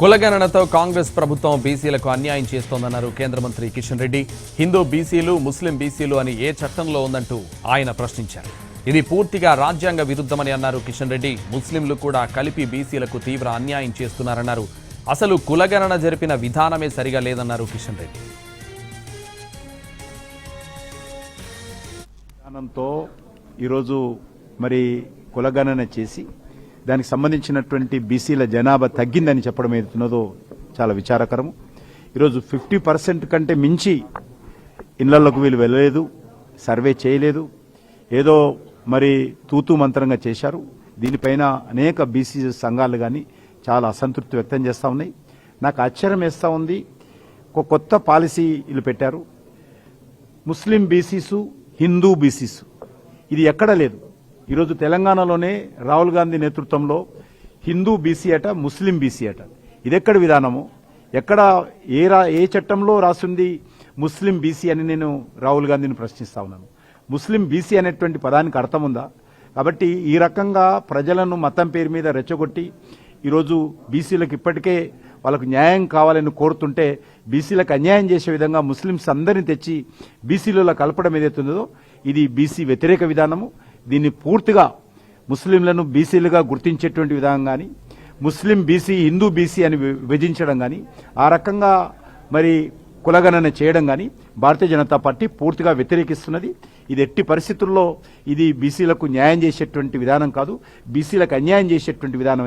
కులగణనతో కాంగ్రెస్ ప్రభుత్వం బీసీలకు అన్యాయం చేస్తోందన్నారు కేంద్ర మంత్రి కిషన్ రెడ్డి. హిందూ బీసీలు, ముస్లిం బీసీలు అని ఏ చట్టంలో ఉందంటూ ఆయన ప్రశ్నించారు. ఇది పూర్తిగా రాజ్యాంగ విరుద్ధమని అన్నారు కిషన్ రెడ్డి. ముస్లింలు కూడా కలిపి బీసీలకు తీవ్ర అన్యాయం చేస్తున్నారన్నారు. అసలు కులగణన జరిపిన విధానమే సరిగా లేదన్నారు కిషన్ రెడ్డి. ఈరోజు మరి కులగణన చేసి దానికి సంబంధించినటువంటి బీసీల జనాభా తగ్గిందని చెప్పడం ఏదైతున్నదో చాలా విచారకరము. ఈరోజు 50% కంటే మించి ఇళ్లలోకి వీళ్ళు వెళ్ళలేదు, సర్వే చేయలేదు, ఏదో మరి తూతూ మంత్రంగా చేశారు. దీనిపైన అనేక బీసీ సంఘాలు కానీ చాలా అసంతృప్తి వ్యక్తం చేస్తూ ఉన్నాయి. నాకు ఆశ్చర్యం వేస్తూ ఉంది. ఒక కొత్త పాలసీ వీళ్ళు పెట్టారు, ముస్లిం బీసీసు, హిందూ బీసీసు. ఇది ఎక్కడ లేదు. ఈరోజు తెలంగాణలోనే రాహుల్ గాంధీ నేతృత్వంలో హిందూ బీసీ అట, ముస్లిం బీసీ అట. ఇదెక్కడ విధానము? ఎక్కడ ఏ చట్టంలో రాసింది ముస్లిం బీసీ అని నేను రాహుల్ గాంధీని ప్రశ్నిస్తా ఉన్నాను. ముస్లిం బీసీ అనేటువంటి పదానికి అర్థం ఉందా? కాబట్టి ఈ రకంగా ప్రజలను మతం పేరు మీద రెచ్చగొట్టి ఈరోజు బీసీలకు ఇప్పటికే వాళ్ళకు న్యాయం కావాలని కోరుతుంటే బీసీలకు అన్యాయం చేసే విధంగా ముస్లింస్ అందరినీ తెచ్చి బీసీలలో కలపడం ఏదైతుందో ఇది బీసీ వ్యతిరేక విధానము. దీన్ని పూర్తిగా ముస్లింలను బీసీలుగా గుర్తించేటువంటి విధానం కానీ, ముస్లిం బీసీ, హిందూ బీసీ అని విభజించడం కానీ, ఆ రకంగా మరి కులగణన చేయడం కానీ భారతీయ జనతా పార్టీ పూర్తిగా వ్యతిరేకిస్తున్నది. ఇది ఎట్టి పరిస్థితుల్లో ఇది బీసీలకు న్యాయం చేసేటువంటి విధానం కాదు, బీసీలకు అన్యాయం చేసేటువంటి విధానం.